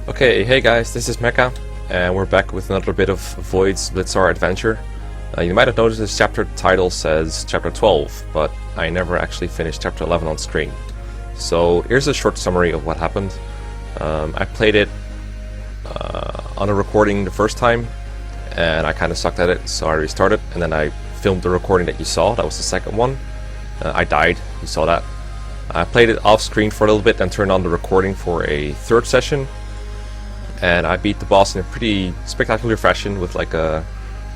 Okay, hey guys, this is Mekkah, and we're back with another bit of Void's Blitzarre adventure. You might have noticed this chapter title says Chapter 12, but I never actually finished Chapter 11 on screen. So here's a short summary of what happened. I played it on a recording the first time, and I kind of sucked at it, so I restarted, and then I filmed the recording that you saw. That was the second one. I died, you saw that. I played it off screen for a little bit, then turned on the recording for a third session. And I beat the boss in a pretty spectacular fashion with like a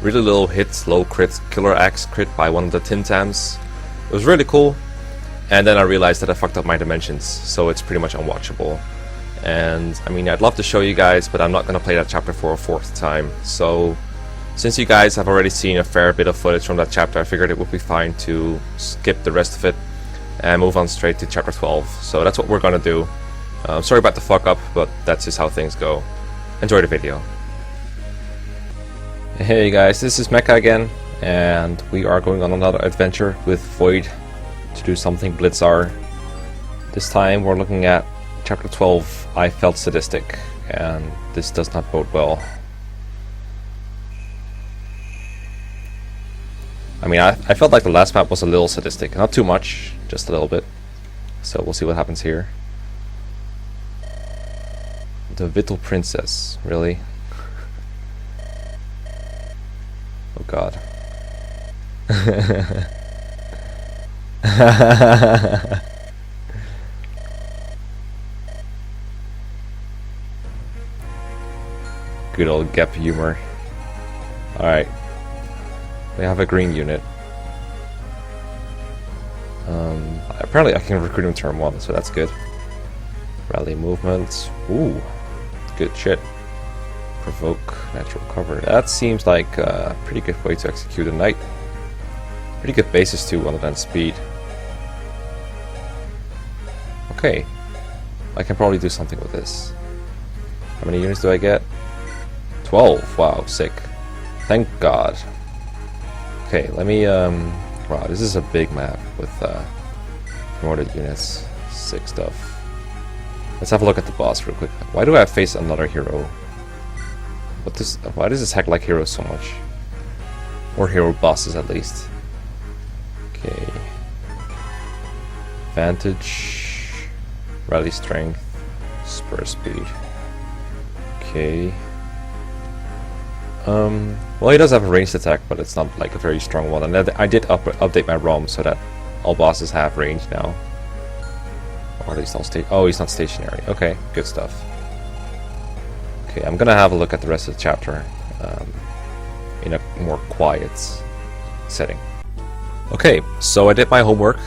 really little hit, low crit, killer axe crit by one of the Tim Tams. It was really cool, and then I realized that I fucked up my dimensions, so it's pretty much unwatchable. And I mean, I'd love to show you guys, but I'm not going to play that chapter for a fourth time. So since you guys have already seen a fair bit of footage from that chapter, I figured it would be fine to skip the rest of it and move on straight to chapter 12. So that's what we're going to do. Sorry about the fuck up, but that's just how things go. Enjoy the video. Hey guys, this is Mekkah again, and we are going on another adventure with Void to do something Blitzarre. This time we're looking at chapter 12, I Felt Sadistic, and this does not bode well. I mean, I felt like the last map was a little sadistic, not too much, just a little bit. So we'll see what happens here. The Vittle Princess, really? Oh god. Good old Gheb humor. Alright. We have a green unit. Apparently I can recruit him turn 1, so that's good. Rally movements. Ooh. Good shit. Provoke natural cover. That seems like a pretty good way to execute a knight. Pretty good basis too, other than speed. Okay. I can probably do something with this. How many units do I get? 12. Wow, sick. Thank God. Okay, let me wow, this is a big map with promoted units. Sick stuff. Let's have a look at the boss real quick. Why do I face another hero? Why does this hack like heroes so much? Or hero bosses at least. Okay. Vantage. Rally strength. Spur speed. Okay. Well, he does have a ranged attack, but it's not like a very strong one. And I did update my ROM so that all bosses have range now. Or at least all oh, he's not stationary. Okay, good stuff. Okay, I'm gonna have a look at the rest of the chapter in a more quiet setting. Okay, so I did my homework,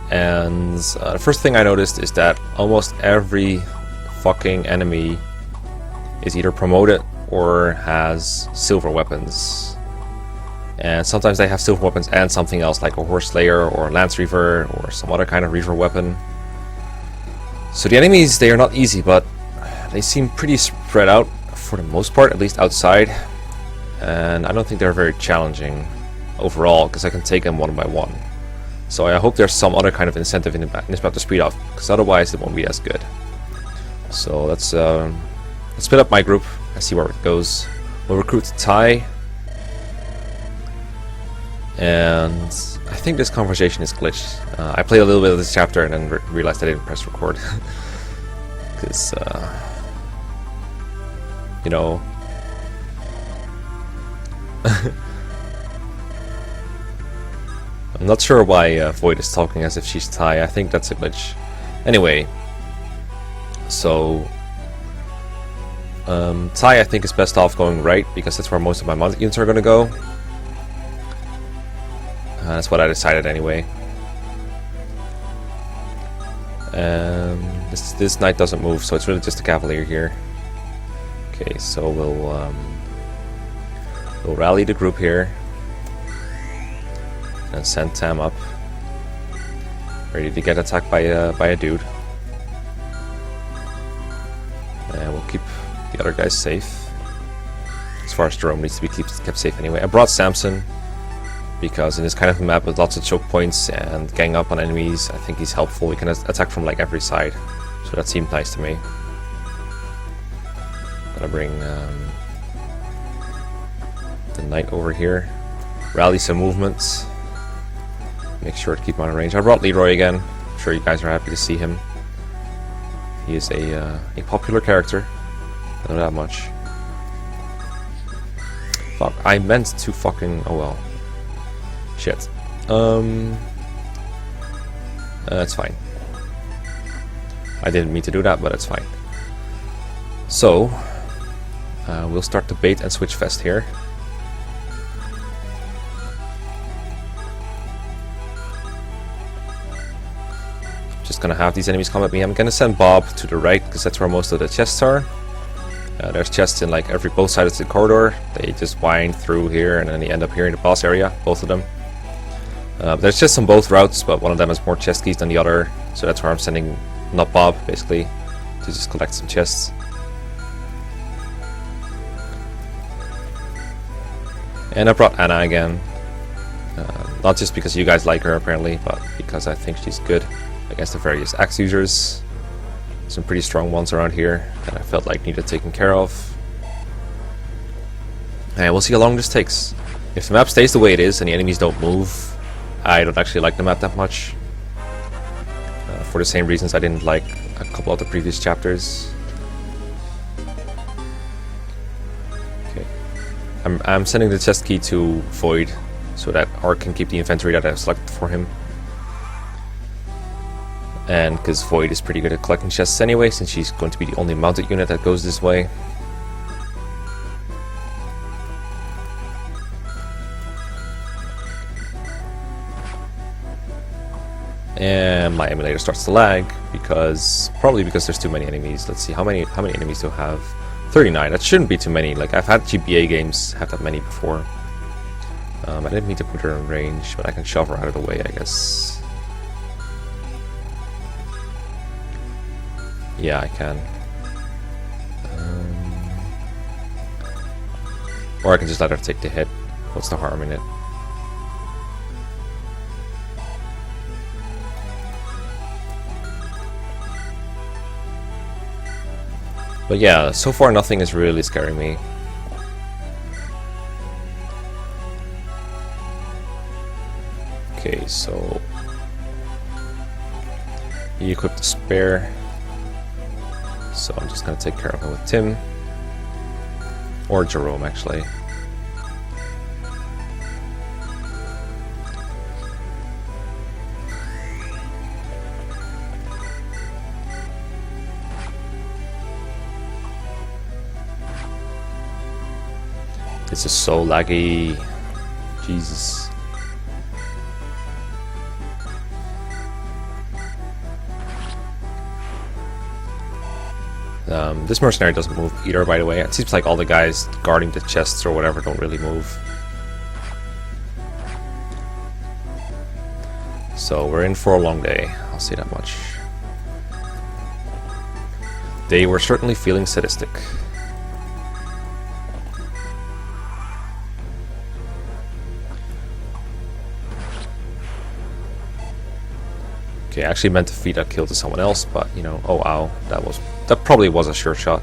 and the first thing I noticed is that almost every fucking enemy is either promoted or has silver weapons. And sometimes they have silver weapons and something else, like a horse slayer or a lance reaver or some other kind of reaver weapon. So the enemies, they are not easy, but they seem pretty spread out for the most part, at least outside. And I don't think they're very challenging overall, because I can take them one by one. So I hope there's some other kind of incentive in this map to speed up, because otherwise it won't be as good. So let's split up my group and see where it goes. We'll recruit Tai. And I think this conversation is glitched. I played a little bit of this chapter and then realized I didn't press record. Because, you know... I'm not sure why Void is talking as if she's Tai. I think that's a glitch. Anyway, so... Tai, I think, is best off going right, because that's where most of my units are going to go. That's what I decided anyway. This knight doesn't move, so it's really just a cavalier here. Okay, so we'll rally the group here and send Tam up, ready to get attacked by a dude. And we'll keep the other guys safe. As far as Jerome needs to be kept safe anyway. I brought Samson, because in this kind of map with lots of choke points and gang up on enemies, I think he's helpful. He can attack from like every side, so that seemed nice to me. Gonna bring the knight over here. Rally some movements. Make sure to keep him out of range. I brought Leroy again. I'm sure you guys are happy to see him. He is a popular character. I know that much. Fuck, I meant to fucking... oh well. Shit. That's fine. I didn't mean to do that, but it's fine. So, we'll start the bait and switch fest here. Just gonna have these enemies come at me. I'm gonna send Bob to the right because that's where most of the chests are. There's chests in like both sides of the corridor. They just wind through here and then they end up here in the boss area, both of them. There's chests on both routes, but one of them has more chest keys than the other, so that's where I'm sending, not Bob, basically, to just collect some chests. And I brought Anna again. Not just because you guys like her apparently, but because I think she's good against the various axe users. Some pretty strong ones around here that I felt like needed taken care of. And we'll see how long this takes. If the map stays the way it is and the enemies don't move, I don't actually like the map that much. For the same reasons I didn't like a couple of the previous chapters. Okay. I'm sending the chest key to Void so that Ark can keep the inventory that I've selected for him. And because Void is pretty good at collecting chests anyway, since she's going to be the only mounted unit that goes this way. And my emulator starts to lag probably because there's too many enemies. Let's see, how many enemies do I have? 39. That shouldn't be too many. Like, I've had GBA games have that many before. I didn't mean to put her in range, but I can shove her out of the way, I guess. Yeah, I can. Or I can just let her take the hit. What's the harm in it? But yeah, so far nothing is really scaring me. Okay, so he equipped the spare. So I'm just gonna take care of it with Tim. Or Jerome, actually. This is so laggy. Jesus. This mercenary doesn't move either, by the way. It seems like all the guys guarding the chests or whatever don't really move. So we're in for a long day, I'll say that much. They were certainly feeling sadistic. Okay, I actually meant to feed that kill to someone else, but you know, oh wow, that probably was a sure shot.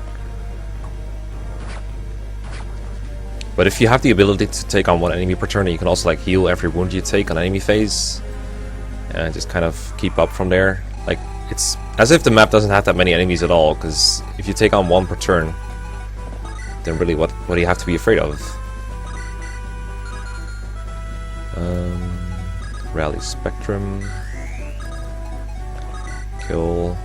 But if you have the ability to take on one enemy per turn, you can also like heal every wound you take on enemy phase, and just kind of keep up from there. Like, it's as if the map doesn't have that many enemies at all, because if you take on one per turn, then really what do you have to be afraid of? Rally Spectrum. Kill.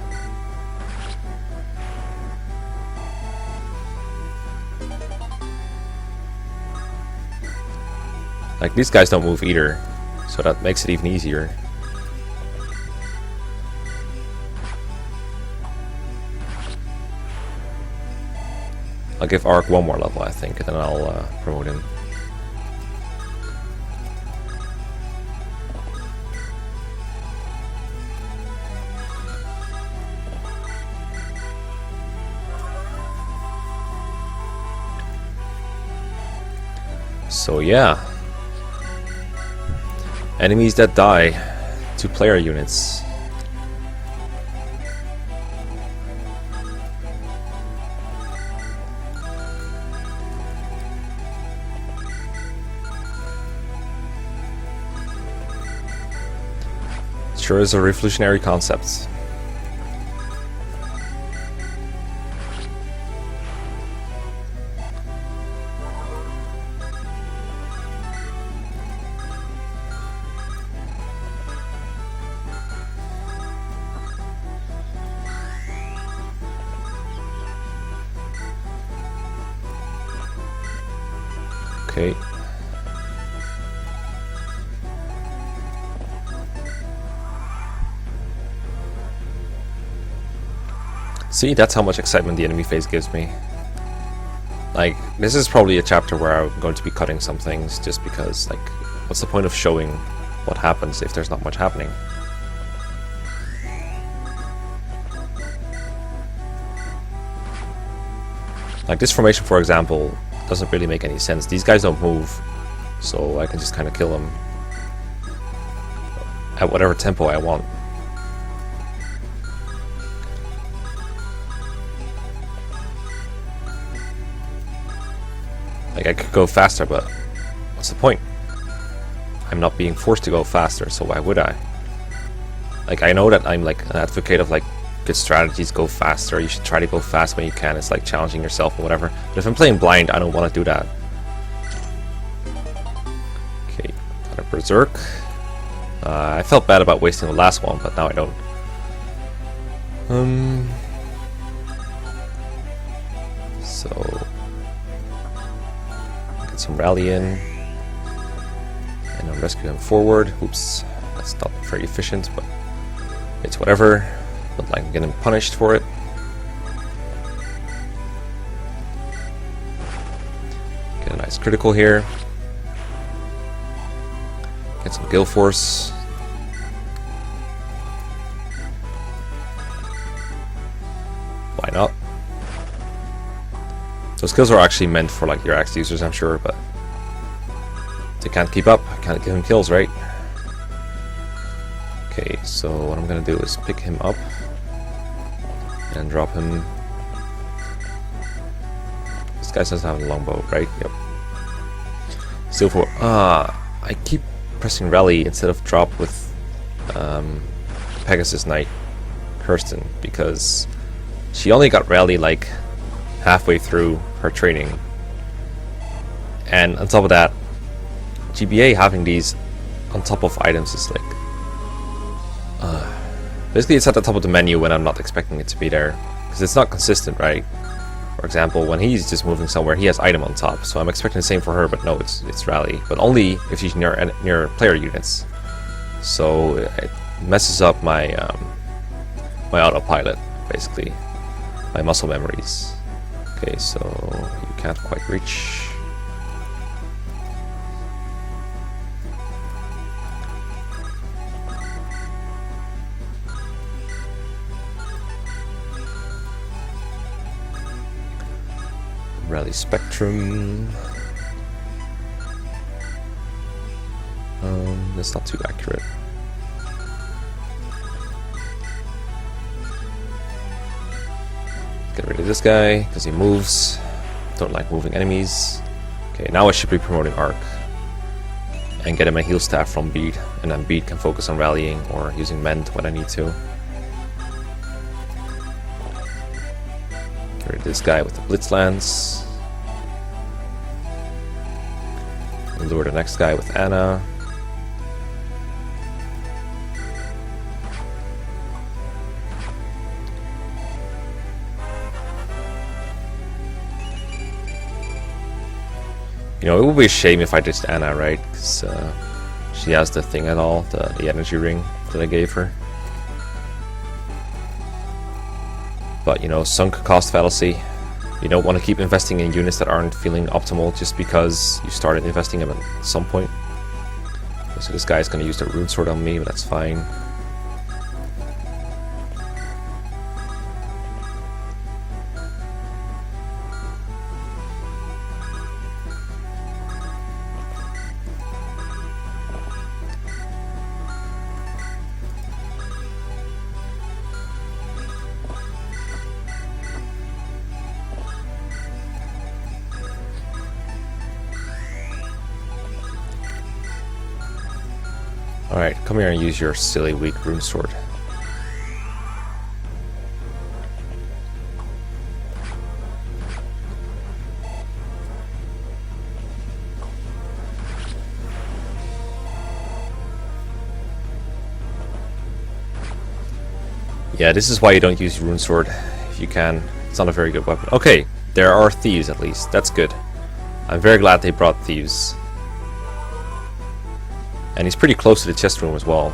Like, these guys don't move either, so that makes it even easier. I'll give Ark one more level, I think, and then I'll promote him. So yeah, enemies that die to player units. Sure is a revolutionary concept. Okay. See, that's how much excitement the enemy phase gives me. Like, this is probably a chapter where I'm going to be cutting some things, just because, like, what's the point of showing what happens if there's not much happening? Like, this formation, for example, doesn't really make any sense. These guys don't move, so I can just kind of kill them at whatever tempo I want. Like, I could go faster, but what's the point? I'm not being forced to go faster, so why would I? Like, I know that I'm like an advocate of like good strategies, go faster, you should try to go fast when you can, it's like challenging yourself or whatever. But if I'm playing blind, I don't want to do that. Okay, got a Berserk. I felt bad about wasting the last one, but now I don't. So get some rally in, and I'll rescue him forward. Oops, that's not very efficient, but it's whatever. Not like I'm getting punished for it. Get a nice critical here. Get some Gale Force. Why not? Those skills are actually meant for like your axe users, I'm sure, but they can't keep up. I can't give him kills, right? Okay, so what I'm gonna do is pick him up and drop him. This guy doesn't have a longbow, right? Yep. Still for I keep pressing rally instead of drop with Pegasus Knight Kirsten, because she only got rally like halfway through her training, and on top of that, GBA having these on top of items is like basically it's at the top of the menu when I'm not expecting it to be there, because it's not consistent, right? For example, when he's just moving somewhere, he has item on top, so I'm expecting the same for her, but no, it's rally, but only if she's near player units. So it messes up my my autopilot, basically, my muscle memories. Okay, so you can't quite reach. Rally Spectrum. That's not too accurate. Get rid of this guy because he moves. Don't like moving enemies. Okay, now I should be promoting Arc and get him a heal staff from Bead, and then Bead can focus on rallying or using Mend when I need to. Get rid of this guy with the Blitz Lance. Lure the next guy with Anna. You know, it would be a shame if I ditched Anna, right? Because she has the thing at all, the energy ring that I gave her. But, you know, sunk cost fallacy. You don't want to keep investing in units that aren't feeling optimal just because you started investing them at some point. So this guy's going to use the Rune Sword on me, but that's fine. Alright, come here and use your silly weak rune sword. Yeah, this is why you don't use rune sword if you can. It's not a very good weapon. Okay, there are thieves at least. That's good. I'm very glad they brought thieves. And he's pretty close to the chest room as well.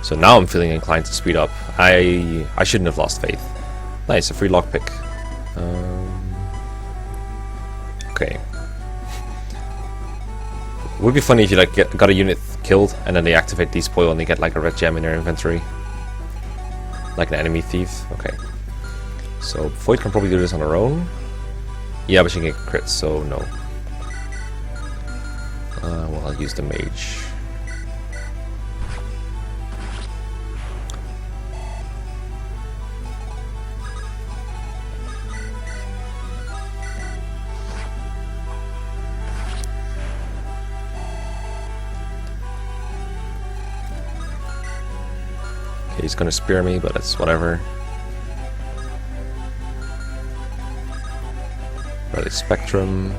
So now I'm feeling inclined to speed up. I shouldn't have lost faith. Nice, a free lockpick. Okay. It would be funny if you like got a unit killed and then they activate despoil and they get like a red gem in their inventory. Like an enemy thief. Okay. So Void can probably do this on her own. Yeah, but she can get crits, so no. Well, I'll use the mage. Okay, he's gonna spear me, but it's whatever. Relic Spectrum.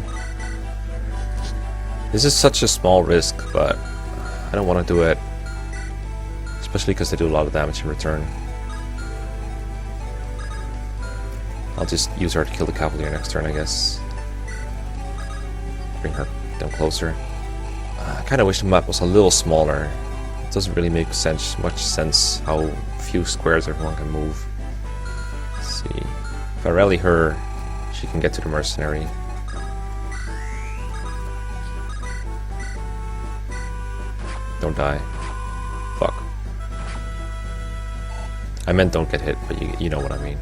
This is such a small risk, but I don't want to do it. Especially because they do a lot of damage in return. I'll just use her to kill the Cavalier next turn, I guess. Bring her down closer. I kind of wish the map was a little smaller. It doesn't really make much sense how few squares everyone can move. Let's see. If I rally her, she can get to the mercenary. Don't die. Fuck. I meant don't get hit, but you know what I mean.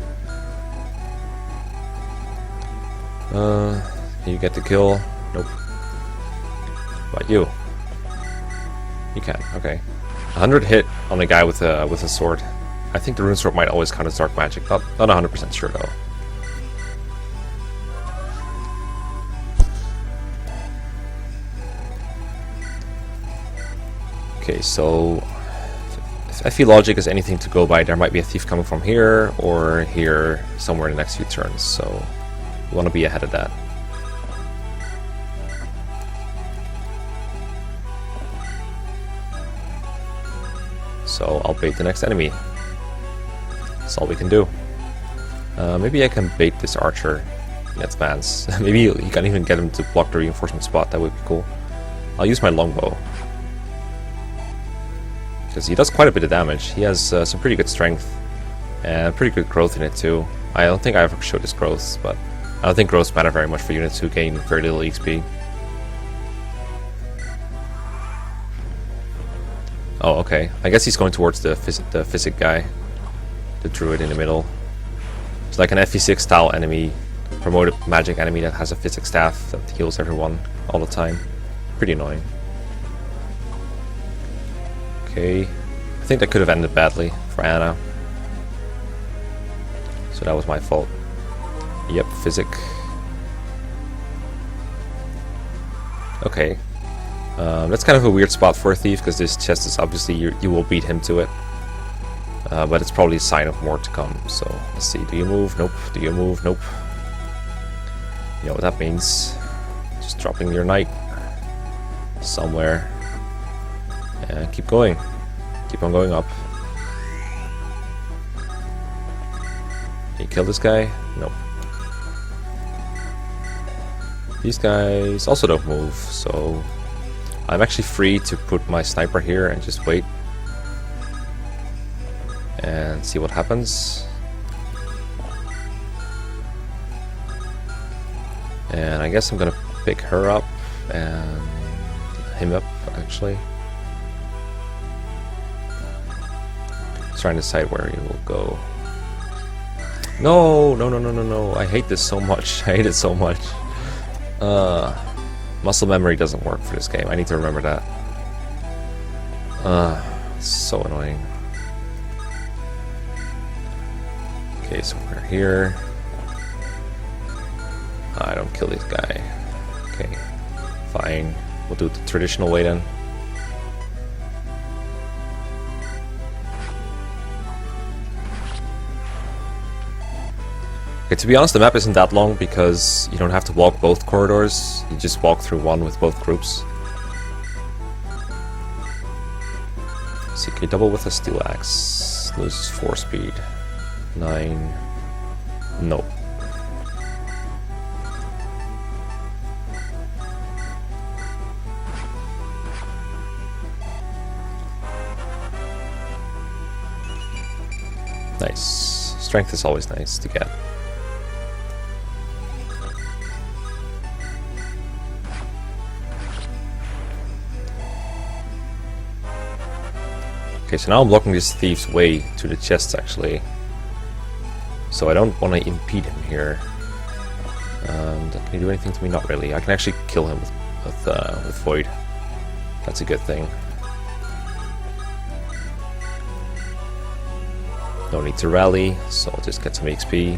Can you get the kill? Nope. But you. You can, okay. 100 hit on a guy with a sword. I think the rune sword might always count as dark magic. Not 100% sure though. Okay, so I feel logic is anything to go by. There might be a thief coming from here or here somewhere in the next few turns, so we want to be ahead of that. So I'll bait the next enemy. That's all we can do. Maybe I can bait this archer in advance. Maybe you can even get him to block the reinforcement spot. That would be cool. I'll use my longbow. Because he does quite a bit of damage. He has some pretty good strength and pretty good growth in it too. I don't think I ever showed his growth, but I don't think growths matter very much for units who gain very little XP. Oh, okay. I guess he's going towards the physic guy, the druid in the middle. It's like an FE6 style enemy, promoted magic enemy that has a physic staff that heals everyone all the time. Pretty annoying. Okay, I think that could have ended badly for Anna. So that was my fault. Yep, physic. Okay. That's kind of a weird spot for a thief, because this chest is obviously, you will beat him to it. But it's probably a sign of more to come, so let's see. Do you move? Nope. Do you move? Nope. You know what that means. Just dropping your knight somewhere. And keep going. Keep on going up. Can you kill this guy? Nope. These guys also don't move, so I'm actually free to put my sniper here and just wait and see what happens. And I guess I'm gonna pick her up and him up actually. Trying to decide where he will go. No, no, no, no, no, no. I hate this so much. I hate it so much. Muscle memory doesn't work for this game. I need to remember that. It's so annoying. Okay, so we're here. I don't kill this guy. Okay, fine. We'll do it the traditional way then. Okay, to be honest, the map isn't that long because you don't have to walk both corridors. You just walk through one with both groups. CK double with a steel axe. Loses 4 speed. 9. No. Nice. Strength is always nice to get. Okay, so now I'm blocking this thief's way to the chests actually. So I don't want to impede him here. Can he do anything to me? Not really. I can actually kill him with Void. That's a good thing. No need to rally, so I'll just get some XP.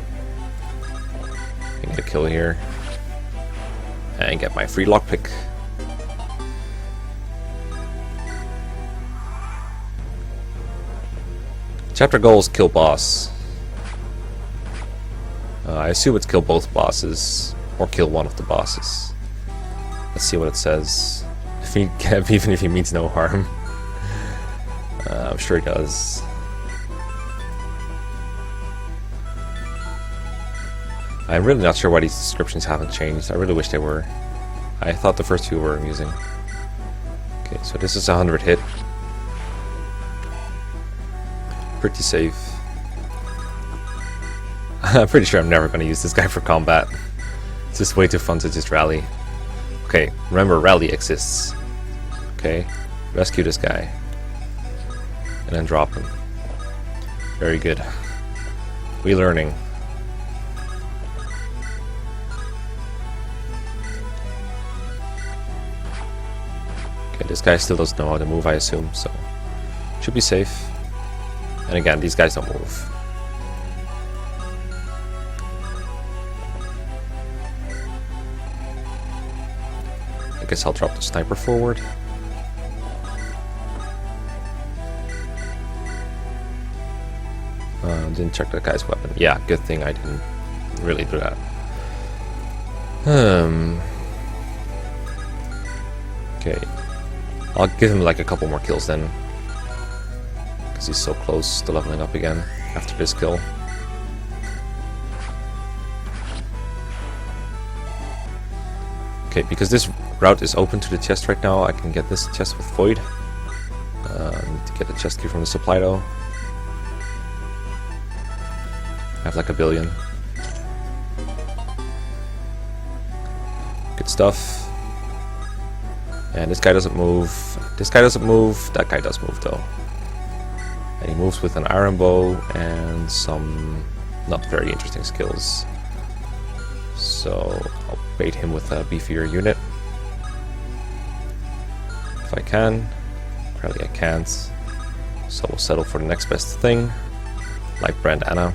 And get a kill here. And get my free lockpick. Chapter goal is kill boss. I assume it's kill both bosses, or kill one of the bosses. Let's see what it says. Even if he means no harm. I'm sure he does. I'm really not sure why these descriptions haven't changed. I really wish they were. I thought the first two were amusing. Okay, so this is a 100 hit. Pretty safe. I'm pretty sure I'm never going to use this guy for combat. It's just way too fun to just rally. Okay, remember rally exists. Okay, rescue this guy. And then drop him. Very good. We learning. Okay, this guy still doesn't know how to move, I assume, so should be safe. And again, these guys don't move. I guess I'll drop the sniper forward. Didn't check that guy's weapon. Yeah, good thing I didn't really do that. Okay. I'll give him like a couple more kills then. Because he's so close to leveling up again after this kill. Okay, because this route is open to the chest right now, I can get this chest with Void. Need to get the chest key from the supply though. I have like a billion. Good stuff. And this guy doesn't move. This guy doesn't move. That guy does move though. And he moves with an iron bow and some not very interesting skills. So I'll bait him with a beefier unit. If I can. Apparently I can't. So we'll settle for the next best thing. Like Brand Anna.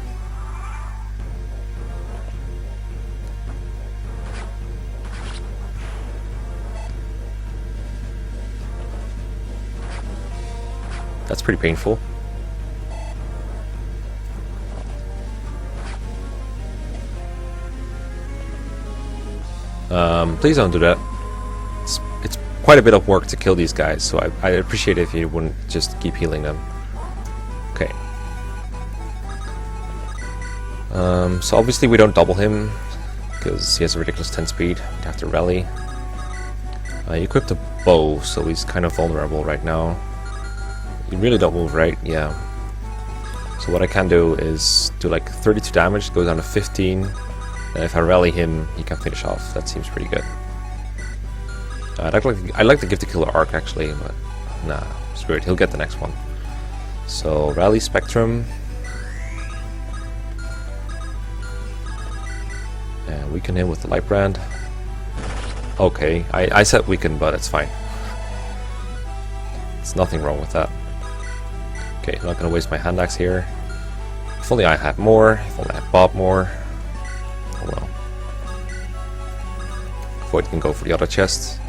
That's pretty painful. Please don't do that. It's quite a bit of work to kill these guys, so I'd appreciate it if you wouldn't just keep healing them. Okay. So obviously we don't double him, because he has a ridiculous 10 speed. We'd have to rally. He equipped a bow, so he's kind of vulnerable right now. You really don't move, right? Yeah. So what I can do is do like 32 damage, go down to 15, and if I rally him, he can finish off. That seems pretty good. I'd like to give the killer arc actually, but nah, screw it, he'll get the next one. So rally Spectrum. And weaken him with the light brand. Okay, I said weaken, but it's fine. There's nothing wrong with that. Okay, I'm not gonna waste my hand axe here. If only I had more, if only I had Bob more. Oh well. Void can go for the other chest.